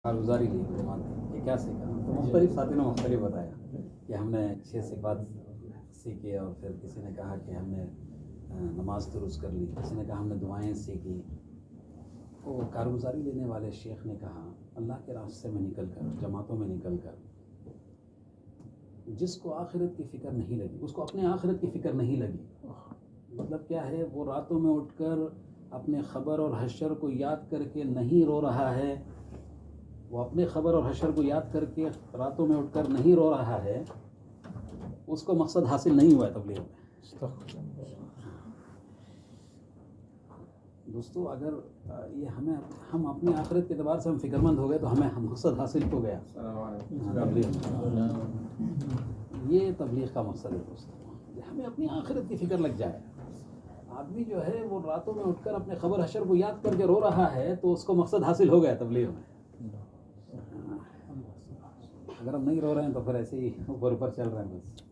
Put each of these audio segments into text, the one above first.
کارگزاری لی جماعت نے یہ کیا سیکھا تو مختلف ساتھیوں نے مختلف بتایا کہ ہم نے 6 صفات سیکھی اور پھر کسی نے کہا کہ ہم نے نماز درست کر لی، کسی نے کہا ہم نے دعائیں سیکھی۔ وہ کارگزاری لینے والے شیخ نے کہا اللہ کے راستے میں نکل کر، جماعتوں میں نکل کر، جس کو آخرت کی فکر نہیں لگی، اس کو اپنے آخرت کی فکر نہیں لگی، مطلب کیا ہے، وہ راتوں میں اٹھ کر اپنے خبر اور حشر کو یاد کر کے نہیں رو رہا ہے، وہ اپنے خبر اور حشر کو یاد کر کے راتوں میں اٹھ کر نہیں رو رہا ہے، اس کو مقصد حاصل نہیں ہوا ہے تبلیغ میں۔ دوستو اگر یہ ہم اپنے آخرت کے اعتبار سے ہم فکر مند ہو گئے تو ہمیں مقصد حاصل ہو گیا تبلیغ۔ یہ تبلیغ کا مقصد ہے دوستو، ہمیں اپنی آخرت کی فکر لگ جائے۔ آدمی جو ہے وہ راتوں میں اٹھ کر اپنے خبر حشر کو یاد کر کے رو رہا ہے تو اس کو مقصد حاصل ہو گیا تبلیغ میں۔ اگر ہم نہیں رو رہے ہیں تو پھر ایسے ہی اوپر چل رہے ہیں بس۔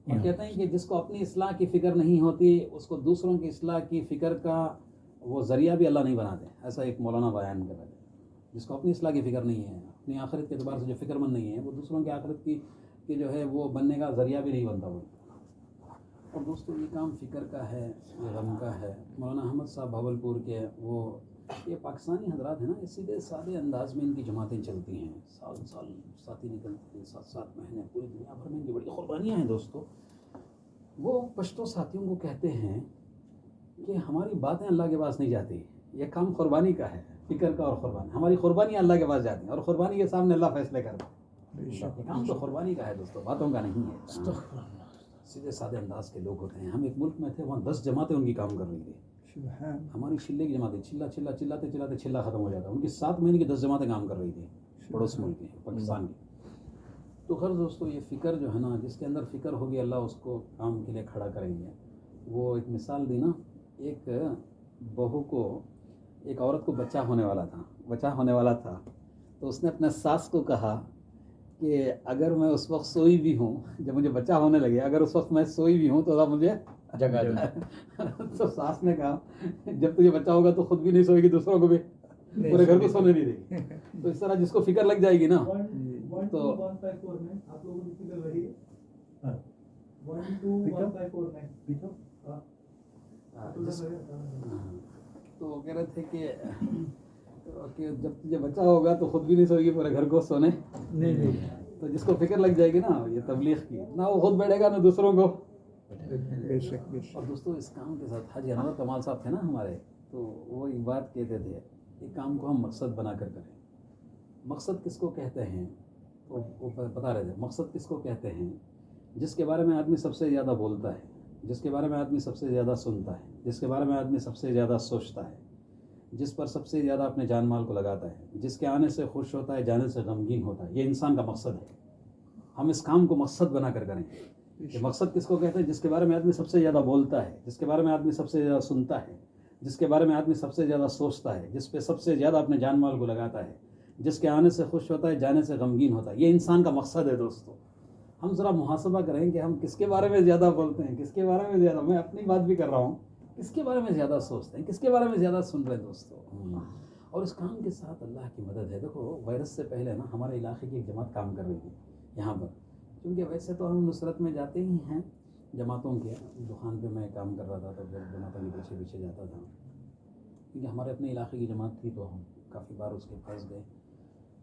اور کہتے ہیں کہ جس کو اپنی اصلاح کی فکر نہیں ہوتی اس کو دوسروں کی اصلاح کی فکر کا وہ ذریعہ بھی اللہ نہیں بناتے، ایسا ایک مولانا بیان کر رہے ہیں۔ جس کو اپنی اصلاح کی فکر نہیں ہے، اپنی آخرت کے اعتبار سے جو فکر مند نہیں ہے، وہ دوسروں کی آخرت کی جو ہے وہ بننے کا ذریعہ بھی نہیں بنتا وہ۔ اور دوستو یہ کام فکر کا ہے، یہ غم کا ہے۔ مولانا احمد صاحب بھاولپور کے وہ یہ پاکستانی حضرات ہیں نا، اس سیدھے سادے انداز میں ان کی جماعتیں چلتی ہیں، سال ساتھی نکلتے ہیں، 7 مہینے، پوری دنیا بھر میں ان کی بڑی قربانیاں ہیں دوستو۔ وہ پشتو ساتھیوں کو کہتے ہیں کہ ہماری باتیں اللہ کے پاس نہیں جاتی، یہ کام قربانی کا ہے، فکر کا اور قربانی، ہماری قربانیاں اللہ کے پاس جاتی ہیں اور قربانی کے سامنے اللہ فیصلے کرتا ہے۔ یہ کام تو قربانی کا ہے دوستو، باتوں کا نہیں ہے۔ سیدھے سادے انداز کے لوگ ہوتے ہیں۔ ہم ایک ملک میں تھے، وہاں 10 جماعتیں ان کی کام کر رہی تھی۔ ہماری چلے کی جماعتیں چلاتے چلا ختم ہو جاتا، ان کی 7 مہینے کی 10 جماعتیں کام کر رہی تھی پڑوس ملک کی، پاکستان کی۔ تو خیر دوستو یہ فکر جو ہے نا، جس کے اندر فکر ہوگی اللہ اس کو کام کے لیے کھڑا کریں گے۔ وہ ایک مثال دی نا، ایک بہو کو، ایک عورت کو بچہ ہونے والا تھا تو اس نے اپنے ساس کو کہا کہ اگر میں اس وقت سوئی بھی ہوں، جب مجھے بچہ ہونے لگے، اگر اس وقت میں سوئی بھی ہوں تو ذرا مجھے جگا دے۔ تو ساس نے کہا جب تجھے بچہ ہوگا تو خود بھی نہیں سوئے گی، دوسروں کو بھی، پورے گھر کو سونے نہیں دے گی۔ تو اس طرح جس کو فکر لگ جائے گی نا تو تو وہ کہہ رہے تھے کہ جب تجھے بچہ ہوگا تو خود بھی نہیں سوئے گی، پورے گھر کو سونے نہیں۔ تو جس کو فکر لگ جائے گی نا یہ تبلیغ کی، نہ وہ خود بیٹھے گا نہ دوسروں کو۔ اور دوستو اس کام کے ساتھ حاجی انور کمال صاحب تھے نا ہمارے، تو وہ ایک بات کہتے تھے، ایک کام کو ہم مقصد بنا کر کریں۔ مقصد کس کو کہتے ہیں؟ وہ بتا رہے تھے، مقصد کس کو کہتے ہیں؟ جس کے بارے میں آدمی سب سے زیادہ بولتا ہے، جس کے بارے میں آدمی سب سے زیادہ سنتا ہے، جس کے بارے میں آدمی سب سے زیادہ سوچتا ہے، جس پر سب سے زیادہ اپنے جان مال کو لگاتا ہے، جس کے آنے سے خوش ہوتا ہے، جانے سے غمگین ہوتا ہے۔ یہ انسان کا مقصد ہے۔ ہم اس کام کو مقصد بنا کر کریں۔ یہ مقصد کس کو کہتے ہیں؟ جس کے بارے میں آدمی سب سے زیادہ بولتا ہے، جس کے بارے میں آدمی سب سے زیادہ سنتا ہے، جس کے بارے میں آدمی سب سے زیادہ سوچتا ہے، جس پہ سب سے زیادہ اپنے جان مال کو لگاتا ہے، جس کے آنے سے خوش ہوتا ہے، جانے سے غمگین ہوتا ہے۔ یہ انسان کا مقصد ہے دوستو۔ ہم ذرا محاسبہ کریں کہ ہم کس کے بارے میں زیادہ بولتے ہیں، کس کے بارے میں زیادہ، میں اپنی بات بھی کر رہا ہوں، کس کے بارے میں زیادہ سوچتے ہیں، کس کے بارے میں زیادہ سن رہے ہیں دوستو۔ اور اس کام کے ساتھ اللہ کی مدد ہے۔ دیکھو وائرس سے پہلے نا ہمارے علاقے کی ایک جماعت کام کر رہی تھی یہاں پر، کیونکہ ویسے تو ہم نصرت میں جاتے ہی ہیں جماعتوں کے، دکان پہ میں کام کر رہا تھا تو پھر جماعتوں کے پیچھے پیچھے جاتا تھا، کیونکہ ہمارے اپنے علاقے کی جماعت تھی تو ہم کافی بار اس کے پاس گئے۔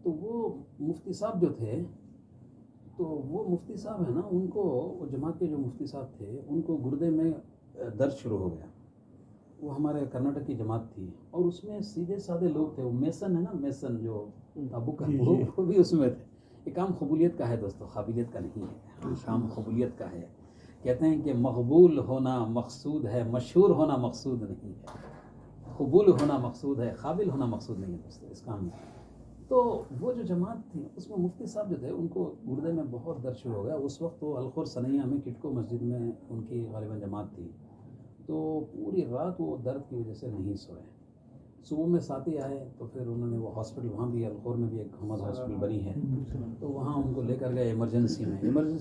تو وہ مفتی صاحب جو تھے، تو وہ مفتی صاحب ہیں نا، ان کو، وہ جماعت کے جو مفتی صاحب تھے، ان کو گردے میں درد شروع ہو گیا۔ وہ ہمارے کرناٹک کی جماعت تھی اور اس میں سیدھے سادے لوگ تھے، وہ میسن ہے نا، میسن جو ابو کا، وہ بھی اس میں تھے۔ یہ کام قبولیت کا ہے دوستو، قابلیت کا نہیں ہے، کام قبولیت کا ہے۔ کہتے ہیں کہ مقبول ہونا مقصود ہے، مشہور ہونا مقصود نہیں ہے۔ قبول ہونا مقصود ہے، قابل ہونا مقصود نہیں ہے دوستو اس کام میں۔ تو وہ جو جماعت تھی اس میں مفتی صاحب جو تھے ان کو گردے میں بہت درد شروع ہو گیا۔ اس وقت وہ الخور سنیہ میں کٹکو مسجد میں ان کی غالباً جماعت تھی، تو پوری رات وہ درد کی وجہ سے نہیں سوئے۔ صبح میں ساتھی آئے تو پھر انہوں نے وہ ہاسپٹل، وہاں بھی الخور میں بھی ایک حمد ہاسپٹل بنی ہے، تو وہاں ان کو لے کر گئے ایمرجنسی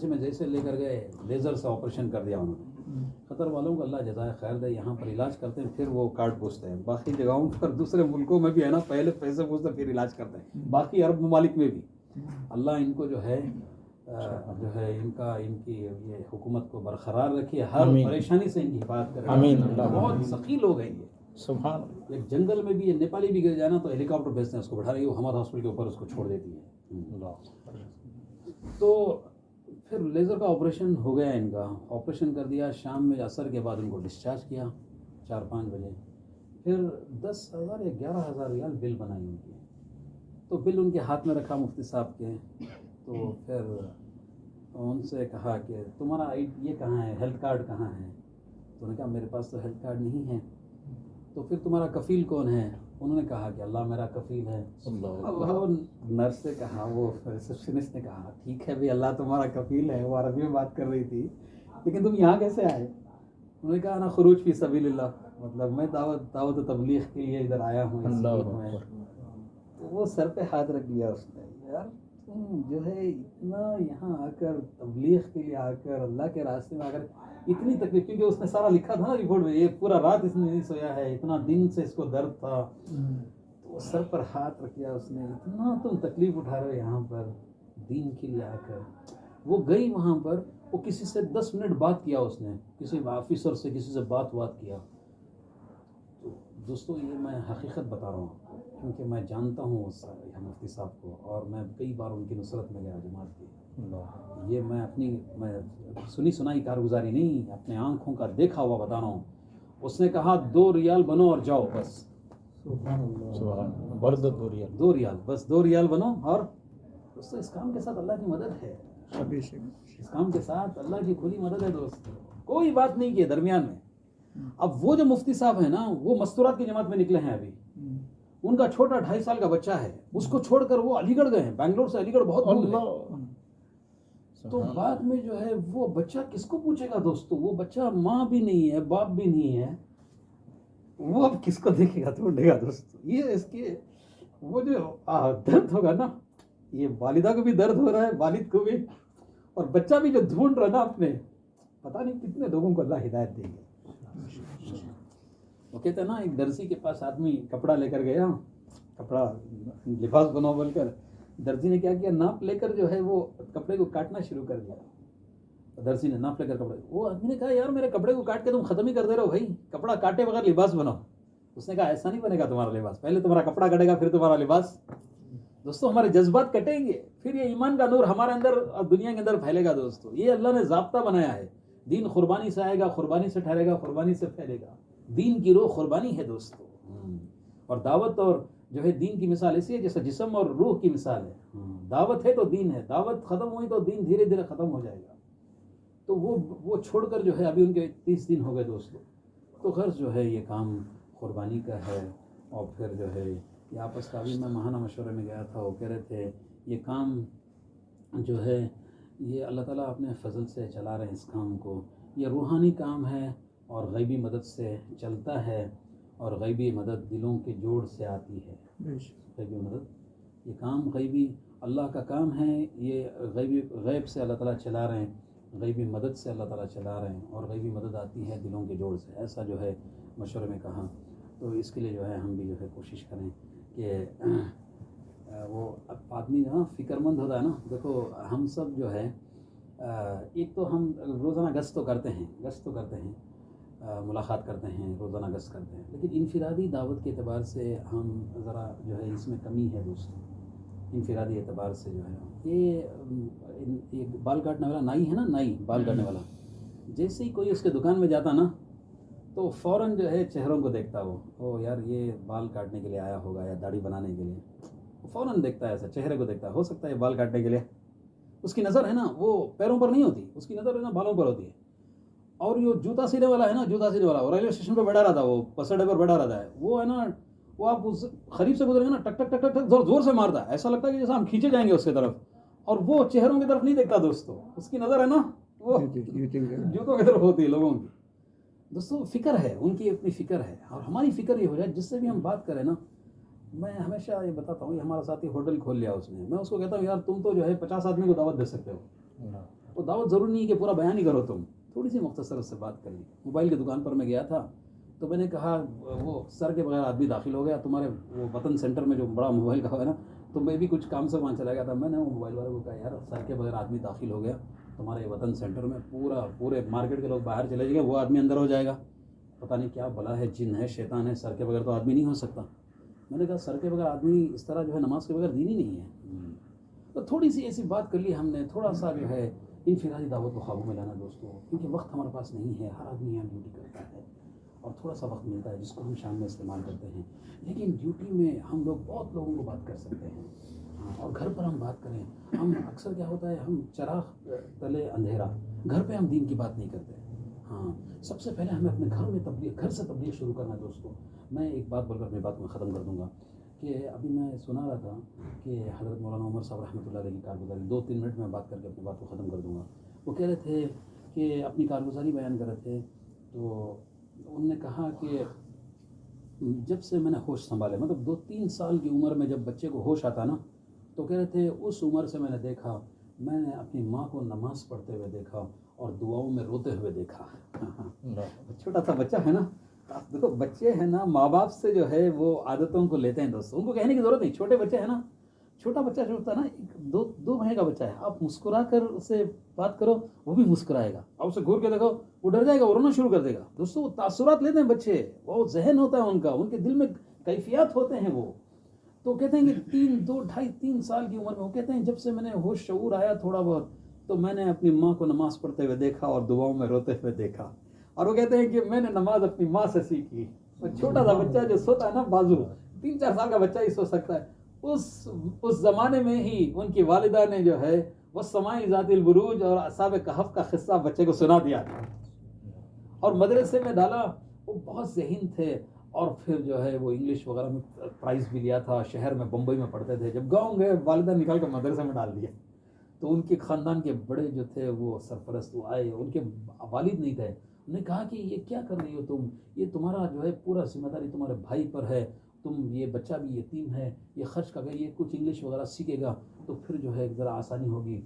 میں جیسے لے کر گئے لیزر سے آپریشن کر دیا انہوں نے۔ قطر والوں کو اللہ جزائے خیر دے، یہاں پر علاج کرتے ہیں پھر وہ کارڈ پوچھتے ہیں. باقی جگہوں پر دوسرے ملکوں میں بھی ہے نا، پہلے پیسے پوچھتے ہیں پھر علاج کرتے ہیں. باقی عرب ممالک میں بھی اللہ ان کو جو ہے ان کی یہ حکومت کو برقرار رکھیے، ہر پریشانی سے ان کی حفاظت کرے. آمین. بہت سخی لوگ ہیں یہ. سبحان. ایک جنگل میں بھی یہ نیپالی بھی گر جائے نا تو ہیلی کاپٹر بھیجتے ہیں اس کو بٹھا رہی ہے، وہ حمد ہاسپٹل کے اوپر اس کو چھوڑ دیتی ہے. تو پھر لیزر کا آپریشن ہو گیا، ان کا آپریشن کر دیا. شام میں عصر کے بعد ان کو ڈسچارج کیا 4-5 بجے. پھر 10,000 یا 11,000 ریال بل بنائی ان کی. تو بل ان کے ہاتھ میں رکھا مفتی صاحب کے. تو پھر ان سے کہا کہ تمہارا یہ کہاں ہے، ہیلتھ کارڈ کہاں ہے؟ تو انہوں نے کہا میرے پاس تو ہیلتھ کارڈ نہیں ہے. تو پھر تمہارا کفیل کون ہے؟ انہوں نے کہا کہ اللہ میرا کفیل ہے. اللہ نرس نے کہا، وہ ریسپشنسٹ نے کہا ٹھیک ہے بھائی اللہ تمہارا کفیل ہے. وہ عربی میں بات کر رہی تھی، لیکن تم یہاں کیسے آئے؟ انہوں نے کہا نا خروج فی سبیل اللہ، مطلب میں دعوت و تبلیغ کے لیے ادھر آیا ہوں. تو وہ سر پہ ہاتھ رکھ دیا اس نے. یار تم جو ہے اتنا یہاں آ کر تبلیغ کے لیے آ کر اللہ کے راستے میں آ کر اتنی تکلیف، کیونکہ اس نے سارا لکھا تھا نا رپورٹ میں، یہ پورا رات اس نے نہیں سویا ہے، اتنا دن سے اس کو درد تھا. تو سر پر ہاتھ رکھ دیا اس نے. اتنا تم تکلیف اٹھا رہے ہو یہاں پر دین کے لیے آ کر. وہ گئی وہاں پر، وہ کسی سے 10 منٹ بات کیا اس نے، کسی آفیسر سے کسی سے بات کیا. تو دوستو یہ میں حقیقت بتا رہا ہوں کیونکہ میں جانتا ہوں اس مفتی صاحب کو، اور میں کئی بار ان کی نصرت میں گیا جماعت کی. یہ میں سنی سنائی کارگزاری نہیں، اپنے آنکھوں کا دیکھا ہوا بتا رہا ہوں. اس نے کہا 2 ریال بنو اور جاؤ بس. بردت 2 ریال، 2 ریال بس، 2 ریال بنو. اور دوستو اس کام کے ساتھ اللہ کی مدد ہے، اس کام کے ساتھ اللہ کی کھلی مدد ہے دوست. کوئی بات نہیں کی درمیان میں. اب وہ جو مفتی صاحب ہیں نا، وہ مستورات کی جماعت میں نکلے ہیں ابھی. ان کا چھوٹا 2.5 سال کا بچہ ہے، اس کو چھوڑ کر وہ علی گڑھ گئے ہیں. بنگلور سے علی گڑھ بہت دور ہے. تو بعد میں جو ہے وہ بچہ کس کو پوچھے گا دوستو؟ وہ بچہ ماں بھی نہیں ہے، باپ بھی نہیں ہے، وہ اب کس کو دیکھے گا ڈھونڈے گا دوستو؟ یہ اس کے وہ جو درد ہوگا نا، یہ والدہ کو بھی درد ہو رہا ہے، والد کو بھی، اور بچہ بھی جو ڈھونڈ رہا نا اپنے، پتہ نہیں کتنے لوگوں کو اللہ ہدایت دے گا. وہ کہتے ہیں نا ایک درزی کے پاس آدمی کپڑا لے کر گیا، کپڑا لباس بناؤ بول کر. درزی نے کیا ناپ لے کر جو ہے وہ کپڑے کو کاٹنا شروع کر دیا. درزی نے ناپ لے کر کپڑے، وہ آدمی نے کہا یار میرے کپڑے کو کاٹ کے تم ختم ہی کر دے رہے ہو بھائی، کپڑا کاٹے بغیر لباس بناؤ. اس نے کہا ایسا نہیں بنے گا تمہارا لباس، پہلے تمہارا کپڑا کٹے گا پھر تمہارا لباس. دوستو ہمارے جذبات کٹیں گے پھر یہ ایمان کا نور ہمارے اندر اور دنیا کے اندر پھیلے گا. دوستو یہ اللہ نے ضابطہ بنایا ہے. دین قربانی سے آئے گا، قربانی سے ٹھہرے گا، قربانی سے پھیلے گا. دین کی روح قربانی ہے دوستو. اور دعوت اور جو ہے دین کی مثال ایسی ہے جیسے جسم اور روح کی مثال ہے. دعوت ہے تو دین ہے، دعوت ختم ہوئی تو دین دھیرے دھیرے ختم ہو جائے گا. تو وہ چھوڑ کر جو ہے ابھی ان کے 30 دن ہو گئے دوستو. تو غرض جو ہے یہ کام قربانی کا ہے. اور پھر جو ہے یہ آپس کا، ابھی میں ماہانہ مشورے میں گیا تھا، وہ کہہ رہے تھے یہ کام جو ہے یہ اللہ تعالیٰ اپنے فضل سے چلا رہے ہیں اس کام کو. یہ روحانی کام ہے اور غیبی مدد سے چلتا ہے، اور غیبی مدد دلوں کے جوڑ سے آتی ہے. غیبی مدد یہ کام غیبی اللہ کا کام ہے. یہ غیب سے اللہ تعالیٰ چلا رہے ہیں، غیبی مدد سے اللہ تعالیٰ چلا رہے ہیں، اور غیبی مدد آتی ہے دلوں کے جوڑ سے. ایسا جو ہے مشورے میں کہا. تو اس کے لیے جو ہے ہم بھی جو ہے کوشش کریں کہ وہ اب آدمی نا فکر مند ہوتا ہے نا. دیکھو ہم سب جو ہے ایک تو ہم روزانہ گشت تو کرتے ہیں، ملاقات کرتے ہیں، روزانہ گشت کرتے ہیں، لیکن انفرادی دعوت کے اعتبار سے ہم ذرا جو ہے اس میں کمی ہے دوستوں. انفرادی اعتبار سے جو ہے یہ بال کاٹنے والا نائی ہے نا، نائی بال کاٹنے والا، جیسے ہی کوئی اس کے دکان میں جاتا نا تو فوراً جو ہے چہروں کو دیکھتا. وہ یار یہ بال کاٹنے کے لیے آیا ہوگا یا داڑھی بنانے کے لیے. فوراً دیکھتا ہے، ایسا چہرے کو دیکھتا ہے. ہو سکتا ہے بال کاٹنے کے لیے. اس کی نظر ہے نا وہ پیروں پر نہیں ہوتی، اس کی نظر ہے نا بالوں پر ہوتی ہے. اور یہ جوتا سینے والا ہے نا، جوتا سینے والا، وہ ریلوے اسٹیشن پہ بیٹھا رہتا ہے، وہ بس اڈے پر بیٹھا رہتا ہے. وہ ہے نا، وہ آپ اس قریب سے گزریں گے نا ٹک ٹک ٹک ٹک ٹک زور زور سے مارتا ہے. ایسا لگتا ہے کہ جیسے ہم کھینچے جائیں گے اس کی طرف. اور وہ چہروں کی طرف نہیں دیکھتا دوستو، اس کی نظر ہے نا وہ جوتوں کی طرف ہوتی ہے لوگوں کی. دوستو فکر ہے، ان کی اپنی فکر ہے. اور ہماری فکر یہ ہو جائے جس سے بھی ہم بات کریں نا. میں ہمیشہ یہ بتاتا ہوں، یہ ہمارا ساتھی ہوٹل کھول لیا اس نے. میں اس کو کہتا ہوں یار تم تو جو ہے 50 آدمی کو دعوت دے سکتے ہو. تو دعوت ضروری نہیں کہ پورا بیان ہی کرو تم. تھوڑی سی مختصر اس سے بات کر لی. موبائل کی دکان پر میں گیا تھا تو میں نے کہا وہ سر کے بغیر آدمی داخل ہو گیا تمہارے وہ وطن سینٹر میں جو بڑا موبائل کا ہے نا, تو میں بھی کچھ کام سے وہاں چلا گیا تھا. میں نے وہ موبائل والے کو کہا یار سر کے بغیر آدمی داخل ہو گیا تمہارے وطن سینٹر میں, پورے مارکیٹ کے لوگ باہر چلے جائیں گے, وہ آدمی اندر ہو جائے گا, پتہ نہیں کیا بلا ہے, جن ہے, شیطان ہے, سر کے بغیر تو آدمی نہیں ہو سکتا. میں نے کہا سر کے بغیر آدمی اس طرح جو ہے نماز کے بغیر دین ہی نہیں ہے. تو تھوڑی سی ایسی بات کر لی ہم نے, تھوڑا سا جو ہے انفرادی دعوت کو قابو میں لانا دوستوں, کیونکہ وقت ہمارے پاس نہیں ہے, ہر آدمی یہاں ڈیوٹی کرتا ہے اور تھوڑا سا وقت ملتا ہے جس کو ہم شام میں استعمال کرتے ہیں. لیکن ڈیوٹی میں ہم لوگ بہت لوگوں کو بات کر سکتے ہیں, اور گھر پر ہم بات کریں, ہم اکثر کیا ہوتا ہے ہم چراغ تلے اندھیرا, گھر پہ ہم دین کی بات نہیں کرتے. ہاں سب سے پہلے ہمیں اپنے گھر سے تبلیغ شروع کرنا ہے دوستوں. میں ایک بات بول کر اپنی بات میں ختم کر دوں گا کہ ابھی میں سنا رہا تھا کہ حضرت مولانا عمر صاحب رحمۃ اللہ علیہ کی کارگزاری, 2-3 منٹ میں بات کر کے اپنی بات کو ختم کر دوں گا. وہ کہہ رہے تھے کہ اپنی کارگزاری بیان کر رہے تھے, تو انہوں نے کہا کہ جب سے میں نے ہوش سنبھالے, مطلب 2-3 سال کی عمر میں جب بچے کو ہوش آتا نا, تو کہہ رہے تھے اس عمر سے میں نے دیکھا, میں نے اپنی ماں کو نماز پڑھتے ہوئے دیکھا اور دعاؤں میں روتے ہوئے دیکھا. چھوٹا سا بچہ ہے نا, دیکھو بچے ہیں نا, ماں باپ سے جو ہے وہ عادتوں کو لیتے ہیں دوستوں, ان کو کہنے کی ضرورت نہیں. چھوٹے بچے ہیں نا, چھوٹا بچہ جو ہوتا ہے نا, 2 مہینے کا بچہ ہے, آپ مسکرا کر اسے بات کرو وہ بھی مسکرائے گا, آپ اسے گھور کے دیکھو وہ ڈر جائے گا, وہ رونا شروع کر دے گا. دوستوں وہ تاثرات لیتے ہیں بچے, وہ ذہن ہوتا ہے ان کا, ان کے دل میں کیفیات ہوتے ہیں وہ. تو کہتے ہیں کہ 2-2.5-3 سال کی عمر میں, وہ کہتے ہیں جب سے میں نے ہوش شعور آیا تھوڑا بہت, تو میں نے اپنی ماں کو نماز پڑھتے ہوئے دیکھا اور دعاؤں میں روتے ہوئے دیکھا. اور وہ کہتے ہیں کہ میں نے نماز اپنی ماں سے سیکھی. چھوٹا سا بچہ جو سوتا ہے نا, بازو 3-4 سال کا بچہ ہی سو سکتا ہے, اس زمانے میں ہی ان کی والدہ نے جو ہے وہ سمائی ذات البروج اور اصحاب کہف کا قصہ بچے کو سنا دیا تھا, اور مدرسے میں ڈالا. وہ بہت ذہین تھے, اور پھر جو ہے وہ انگلش وغیرہ میں پرائز بھی لیا تھا, شہر میں بمبئی میں پڑھتے تھے. جب گاؤں گئے والدہ نکال کر مدرسے میں ڈال دیا, تو ان کے خاندان کے بڑے جو تھے وہ سرپرست وہ آئے, ان کے والد نہیں تھے. انہوں نے کہا کہ یہ کیا کر رہی ہو تم, یہ تمہارا جو ہے پورا ذمہ داری تمہارے بھائی پر ہے, تم یہ بچہ بھی یتیم ہے, یہ خرچ کر کے یہ کچھ انگلش وغیرہ سیکھے گا تو پھر جو ہے ذرا آسانی ہوگی,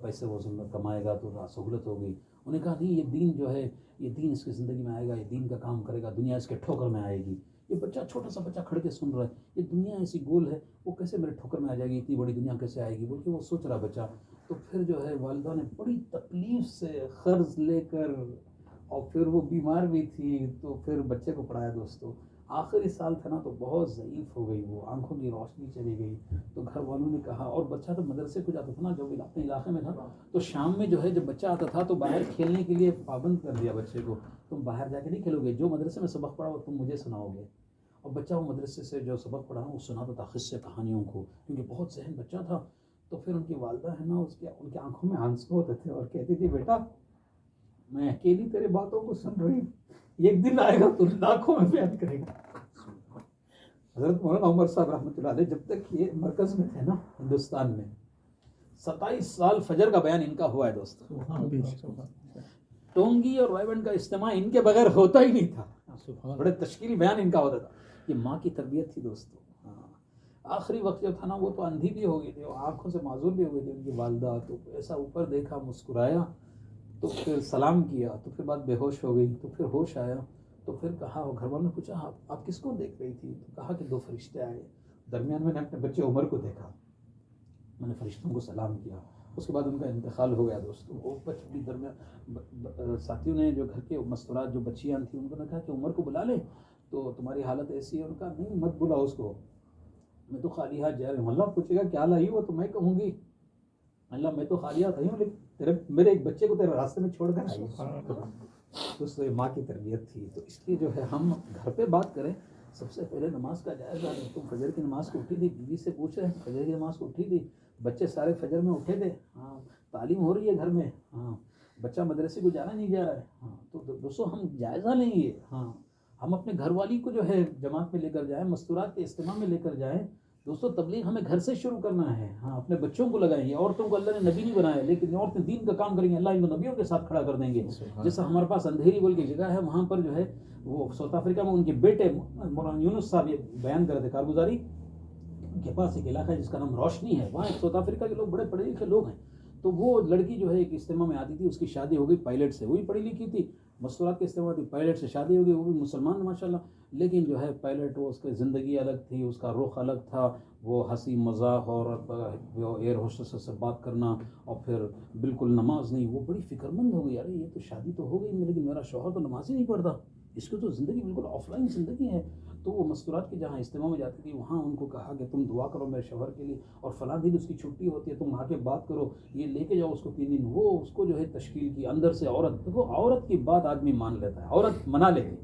پیسے وہ کمائے گا تو سہولت ہوگی. انہوں نے کہا نہیں یہ دین جو ہے, یہ دین اس کی زندگی میں آئے گا, یہ دین کا کام کرے گا, دنیا اس کے ٹھوکر میں آئے گی. یہ بچہ چھوٹا سا بچہ کھڑ کے سن رہا ہے, یہ دنیا ایسی گول ہے, وہ کیسے میرے ٹھوکر میں آ جائے گی, اتنی بڑی دنیا کیسے آئے گی بول کے وہ سوچ رہا بچہ. تو پھر جو ہے والدہ نے بڑی تکلیف سے قرض لے کر, اور پھر وہ بیمار بھی تھی, تو پھر بچے کو پڑھایا دوستوں. آخری سال تھا نا تو بہت ضعیف ہو گئی, وہ آنکھوں کی روشنی چلی گئی. تو گھر والوں نے کہا, اور بچہ تو مدرسے کو جاتا تھا نا, جب اپنے علاقے میں تھا, تو شام میں جو ہے جب بچہ آتا تھا تو باہر کھیلنے کے لیے پابند کر دیا بچے کو, تم باہر جا کے نہیں کھیلو گے, جو مدرسے میں سبق پڑھا وہ تم مجھے سناؤ گے. اور بچہ وہ مدرسے سے جو سبق پڑھا وہ سناتا تھا قصے کہانیوں کو, کیونکہ بہت ذہین بچہ تھا. تو پھر ان کی والدہ ہے نا, ان کی آنکھوں میں آنسو ہوتے تھے, اور کہتی تھی بیٹا میں اکیلی تیرے باتوں کو سن رہی ہوں, ایک دن آئے گا تو لاکھوں میں بیان کرے گا. حضرت مولانا عمر صاحب رحمۃ اللہ علیہ جب تک یہ مرکز میں تھے نا ہندوستان میں, 27 سال فجر کا بیان ان کا ہوا ہے دوستوں. ٹونگی اور رائبنڈ کا اجتماع ان کے بغیر ہوتا ہی نہیں تھا, بڑے تشکیلی بیان ان کا ہوتا تھا. یہ ماں کی تربیت تھی دوستوں. آخری وقت جو تھا نا وہ تو اندھی بھی ہو گئی تھی, اور آنکھوں سے معذور بھی ہو گئی تھی ان کی والدہ. تو ایسا اوپر دیکھا, مسکرایا, تو پھر سلام کیا, تو پھر بات بے ہوش ہو گئی. تو پھر ہوش آیا, تو پھر کہا, گھر والوں نے پوچھا آپ کس کو دیکھ رہی تھی, تو کہا کہ 2 فرشتے آئے, درمیان میں نے اپنے بچے عمر کو دیکھا, میں نے فرشتوں کو سلام کیا. اس کے بعد ان کا انتقال ہو گیا دوستوں. وہ بچی درمیان ساتھیوں نے جو گھر کے مستورات جو بچیاں تھیں ان کو نے کہا کہ عمر کو بلا لے, تو تمہاری حالت ایسی ہے. ان کا نہیں مت بلا اس کو, میں تو خالی ہاتھ جا رہی ہوں. اللہ پوچھے گا کیا لائی وہ, تو میں کہوں گی اللہ میں تو خالی ہاتھ آئی ہوں, لیکن میرے ایک بچے کو تیرے راستے میں چھوڑ کر آئی ہوں. تو یہ ماں کی تربیت تھی. تو اس لیے جو ہے ہم گھر پہ بات کریں, سب سے پہلے نماز کا جائزہ لیں. تم فجر کی نماز کو اٹھی تھی, بیوی سے پوچھ رہے ہیں فجر کی نماز کو اٹھی تھی, بچے سارے فجر میں اٹھے تھے, ہاں تعلیم ہو رہی ہے گھر میں, ہاں بچہ مدرسے کو جانا نہیں جا رہا ہے, ہاں تو دوستوں ہم جائزہ لیں گے. ہاں ہم اپنے گھر والی کو جو ہے جماعت میں لے کر جائیں, مستورات کے اجتماع میں لے کر جائیں. دوستوں تبلیغ ہمیں گھر سے شروع کرنا ہے. ہاں اپنے بچوں کو لگائیں گے. عورتوں کو اللہ نے نبی نہیں بنایا, لیکن عورتیں دین کا کام کریں گے, اللہ ان کو نبیوں کے ساتھ کھڑا کر دیں گے. جیسا ہمارے پاس اندھیری بول کی جگہ ہے, وہاں پر جو ہے وہ ساؤتھ افریقہ میں ان کے بیٹے مولانا یونس صاحب یہ بیان کر رہے تھے کارگزاری, ان کے پاس ایک علاقہ ہے جس کا نام روشنی ہے. وہاں ایک ساؤتھ افریقہ کے لوگ بڑے پڑھے لکھے لوگ ہیں, تو وہ لڑکی جو ہے ایک اجتماع میں آتی تھی, اس کی شادی ہو گئی پائلٹ سے, وہی پڑھی لکھی تھی, مستورات کے اجتماع تھی, پائلٹ سے شادی ہو گئی, وہ بھی مسلمان ماشاء اللہ, لیکن جو ہے پائلٹ وہ اس کی زندگی الگ تھی, اس کا رخ الگ تھا, وہ ہنسی مذاق اور ایئر ہوسٹس سے بات کرنا, اور پھر بالکل نماز نہیں. وہ بڑی فکر مند ہو گئی, ارے یہ تو شادی تو ہو گئی لیکن میرا شوہر تو نماز ہی نہیں پڑھتا, اس کی تو زندگی بالکل آف لائن زندگی ہے. تو وہ مستورات کی جہاں اجتماع میں جاتی تھی, وہاں ان کو کہا کہ تم دعا کرو میرے شوہر کے لیے, اور فلاں دن اس کی چھٹی ہوتی ہے, تم آ کے بات کرو, یہ لے کے جاؤ اس کو 3 دن. وہ اس کو جو ہے تشکیل کی اندر سے عورت, دیکھو عورت کی بات آدمی مان لیتا ہے, عورت منا لے گئی.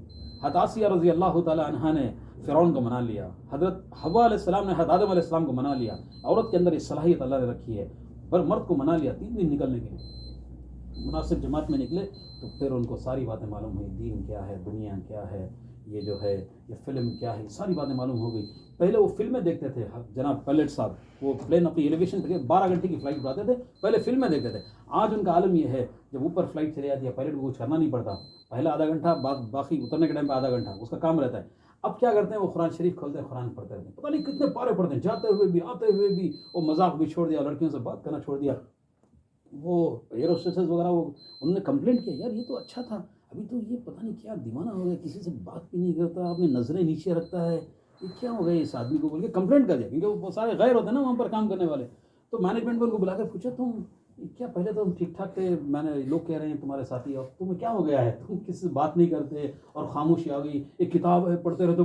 حضرت آسیہ رضی اللہ تعالی عنہا نے فرعون کو منا لیا, حضرت حوا علیہ السلام نے حضرت آدم علیہ السلام کو منا لیا. عورت کے اندر یہ صلاحیت اللہ نے رکھی ہے, پر مرد کو منا لیا 3 دن نکلنے کے لیے. مناسب جماعت میں نکلے تو پھر ان کو ساری باتیں معلوم ہوئی, دین کیا ہے, دنیا کیا ہے, یہ جو ہے یہ فلم کیا ہے, ساری باتیں معلوم ہو گئی. پہلے وہ فلمیں دیکھتے تھے جناب پائلٹ صاحب, وہ پلین اپنی ایلیویشن پہ 12 گھنٹے کی فلائٹ اڑاتے تھے, پہلے فلمیں دیکھتے تھے. آج ان کا عالم یہ ہے جب اوپر فلائٹ چلے جاتی ہے پائلٹ کو کچھ کرنا نہیں پڑتا, پہلا آدھا گھنٹہ, باقی اترنے کے ٹائم پہ آدھا گھنٹہ اس کا کام رہتا ہے. اب کیا کرتے ہیں, وہ قرآن شریف کھولتے ہیں, قرآن پڑھتے رہتے ہیں, پتہ نہیں کتنے پارے پڑھتے ہیں, جاتے ہوئے بھی آتے ہوئے بھی. وہ مذاق بھی چھوڑ دیا, لڑکیوں سے بات کرنا چھوڑ دیا. وہ ایئر ہوسٹسز وغیرہ وہ انہوں نے کمپلینٹ کیا, یار یہ تو اچھا تھا, ابھی تو یہ پتہ نہیں کیا دیوانہ ہو گیا, کسی سے بات بھی نہیں کرتا, اپنی نظریں نیچے رکھتا ہے, یہ کیا ہو گیا اس آدمی کو, بول کے کمپلینٹ کر دیا. کیونکہ وہ سارے غیر ہوتے ہیں نا وہاں پر کام کرنے والے. تو مینجمنٹ کو ان کو بلا کے پوچھا, تم کیا پہلے تو ٹھیک ٹھاک تھے, میں نے لوگ کہہ رہے ہیں تمہارے ساتھی, اور تمہیں کیا ہو گیا ہے, تم کسی سے بات نہیں کرتے اور خاموشی آ گئی, ایک کتاب ہے پڑھتے رہتے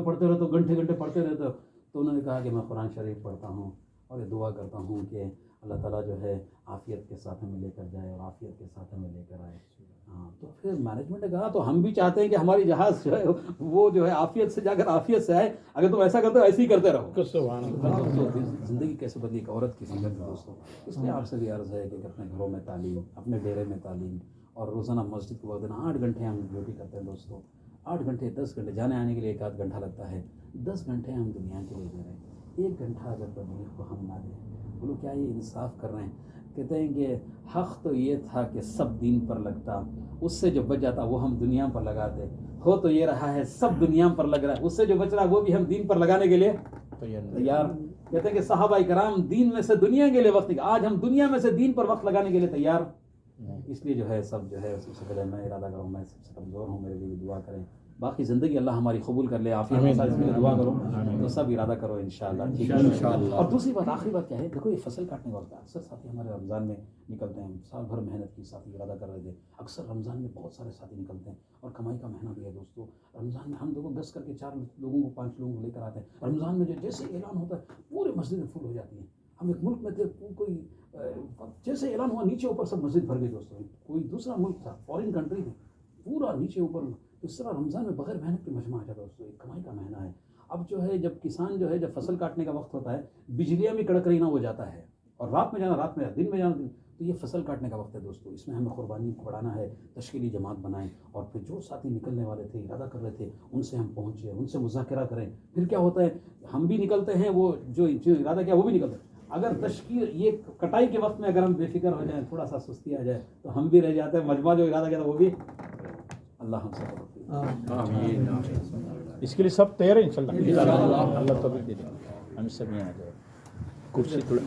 گھنٹے گھنٹے پڑھتے رہتے. تو انہوں نے کہا کہ میں قرآن شریف پڑھتا ہوں اور یہ دعا کرتا ہوں کہ اللہ تعالیٰ جو ہے عافیت کے ساتھ ہمیں لے کر جائے اور عافیت کے ساتھ ہمیں لے کر آئے. ہاں, تو پھر مینجمنٹ نے کہا تو ہم بھی چاہتے ہیں کہ ہماری جہاز جو ہے وہ جو ہے عافیت سے جا کر عافیت سے آئے, اگر تم ایسا کرتے ہو ایسے ہی کرتے رہو. زندگی کیسے بدلی ایک عورت کی زندگی دوستوں. اس لیے آپ سے بھی عرض ہے کہ اپنے گھروں میں تعلیم, اپنے ڈیرے میں تعلیم, اور روزانہ مسجد کو وقت دینا. 8 گھنٹے ہم ڈیوٹی کرتے ہیں دوستوں, 8 گھنٹے 10 گھنٹے جانے آنے کے لیے 1 آدھ گھنٹہ لگتا ہے, 10 گھنٹے ہم دنیا کے لیے دے رہے ہیں. 1 گھنٹہ اگر تبلیغ کو ہم نہ دیں, بولو کیا یہ انصاف کر رہے ہیں؟ کہتے ہیں کہ حق تو یہ تھا کہ سب دین پر لگتا, اس سے جو بچ جاتا وہ ہم دنیا پر لگاتے. ہو تو یہ رہا ہے سب دنیا پر لگ رہا ہے, اس سے جو بچ رہا ہے وہ بھی ہم دین پر لگانے کے لیے تیار. کہتے ہیں کہ صحابہ کرام دین میں سے دنیا کے لیے وقت, آج ہم دنیا میں سے دین پر وقت لگانے کے لیے تیار. اس لیے جو ہے سب جو ہے سب سے پہلے میں ارادہ کروں, میں سب سے کمزور ہوں, میرے لیے دعا کریں. باقی زندگی اللہ ہماری قبول کر لے, عافیت کے ساتھ دعا کرو, تو سب ارادہ کرو انشاءاللہ. ٹھیک ہے. اور دوسری بات, آخری بات کیا ہے, دیکھو یہ فصل کاٹنے کا وقت ہے. اکثر ساتھی ہمارے رمضان میں نکلتے ہیں, سال بھر محنت کی, ساتھی ارادہ کر رہے تھے. اکثر رمضان میں بہت سارے ساتھی نکلتے ہیں, اور کمائی کا مہینہ بھی ہے دوستوں. رمضان میں ہم دیکھو 10 کر کے 4 لوگوں کو 5 لوگوں کو لے کر آتے ہیں. رمضان میں جو جیسے اعلان ہوتا ہے پورے مسجدیں فل ہو جاتی ہیں. ہم ایک ملک میں تھے, کوئی جیسے اعلان ہوا نیچے اوپر سب مسجد بھر گئی دوستوں. کوئی دوسرا ملک تھا, فارن کنٹری تھی, پورا نیچے اوپر. اس طرح رمضان میں بغیر محنت کے مجمع آ جاتا ہے دوستوں, ایک کمائی کا مہینہ ہے. اب جو ہے جب کسان جو ہے جب فصل کاٹنے کا وقت ہوتا ہے, بجلیاں بھی کڑک رہی نہ ہو جاتا ہے, اور رات میں جانا رات میں, دن میں جانا دن. تو یہ فصل کاٹنے کا وقت ہے دوستوں, اس میں ہمیں قربانی بڑھانا ہے, تشکیلی جماعت بنائیں, اور پھر جو ساتھی نکلنے والے تھے ارادہ کر رہے تھے ان سے ہم پہنچے, ان سے مذاکرہ کریں. پھر کیا ہوتا ہے, ہم بھی نکلتے ہیں, وہ جو ارادہ کیا وہ بھی نکلتے ہیں. اگر تشکیل یہ کٹائی کے وقت میں اگر ہم بے فکر ہو جائیں, تھوڑا سا سستی آ جائے, تو ہم بھی رہ جاتے ہیں. مجمع جو ارادہ کیا تھا وہ بھی, اللہ ہم سب اس کے لیے سب تیار ہیں انشاءاللہ. اللہ توفیق دے دے, ہم سب یہاں آ جائے. کرسی تھوڑا